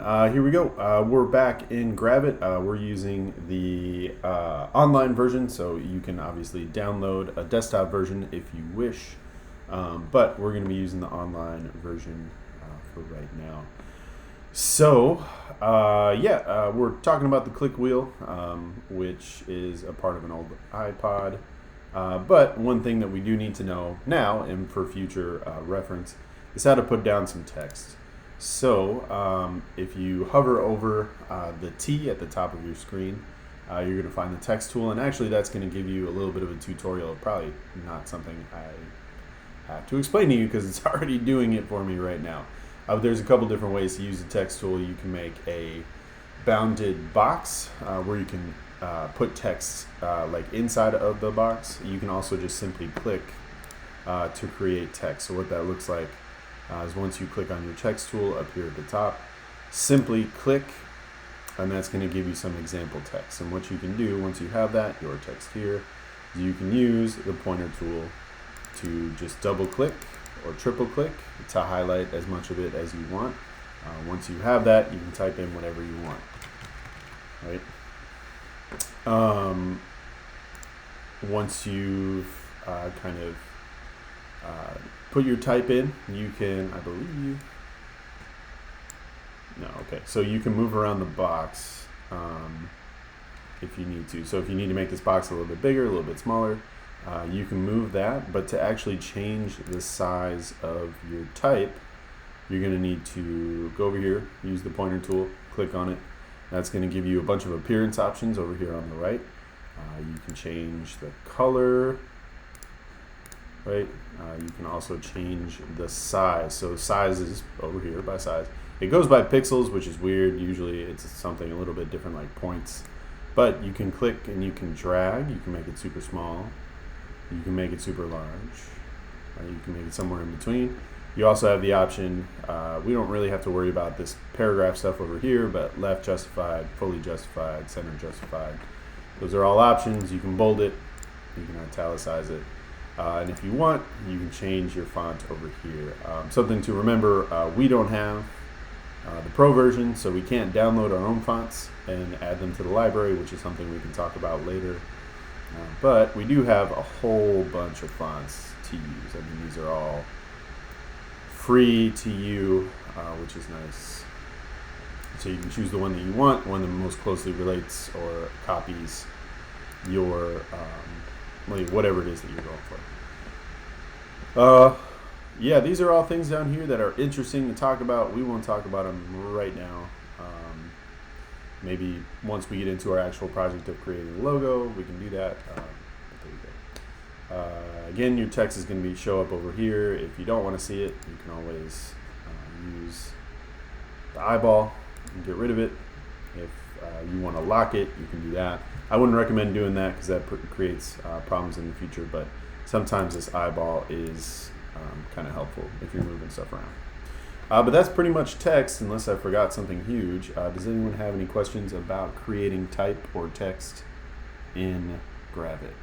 Here we go. We're back in Gravit. We're using the online version, so you can obviously download a desktop version if you wish, but we're going to be using the online version for right now. So, we're talking about the click wheel, which is a part of an old iPod. But one thing that we do need to know now and for future reference is how to put down some text. So if you hover over the T at the top of your screen, you're going to find the text tool, and actually that's going to give you a little bit of a tutorial. Probably not something I have to explain to you because it's already doing it for me right now. There's a couple different ways to use the text tool. You can make a bounded box where you can put text like inside of the box. You can also just simply click to create text. So what that looks like is once you click on your text tool up here at the top, simply click, and that's going to give you some example text. And what you can do once you have that, your text here, you can use the pointer tool to just double click or triple click to highlight as much of it as you want. Once you have that, you can type in whatever you want, right? Once you've put your type in, you can, I believe, no, okay, so you can move around the box if you need to. So if you need to make this box a little bit bigger, a little bit smaller, you can move that, but to actually change the size of your type, you're going to need to go over here, use the pointer tool, click on it. That's going to give you a bunch of appearance options over here on the right. You can change the color, right? You can also change the size. So size is over here by size. It goes by pixels, which is weird. Usually it's something a little bit different, like points. But you can click and you can drag. You can make it super small. You can make it super large. You can make it somewhere in between. You also have the option, we don't really have to worry about this paragraph stuff over here, but left justified, fully justified, center justified. Those are all options. You can bold it. You can italicize it. And if you want, you can change your font over here. Something to remember, we don't have the Pro version, so we can't download our own fonts and add them to the library, which is something we can talk about later. But we do have a whole bunch of fonts to use. I mean, these are all free to you, which is nice. So you can choose the one that you want, one that most closely relates or copies your whatever it is that you're going for. Yeah, these are all things down here that are interesting to talk about. We won't talk about them right now. Maybe once we get into our actual project of creating a logo, we can do that. There we go. Again, your text is going to show up over here. If you don't want to see it, you can always use the eyeball and get rid of it. If you want to lock it, you can do that. I wouldn't recommend doing that because that creates problems in the future, but sometimes this eyeball is kind of helpful if you're moving stuff around. But that's pretty much text, unless I forgot something huge. Does anyone have any questions about creating type or text in Gravit?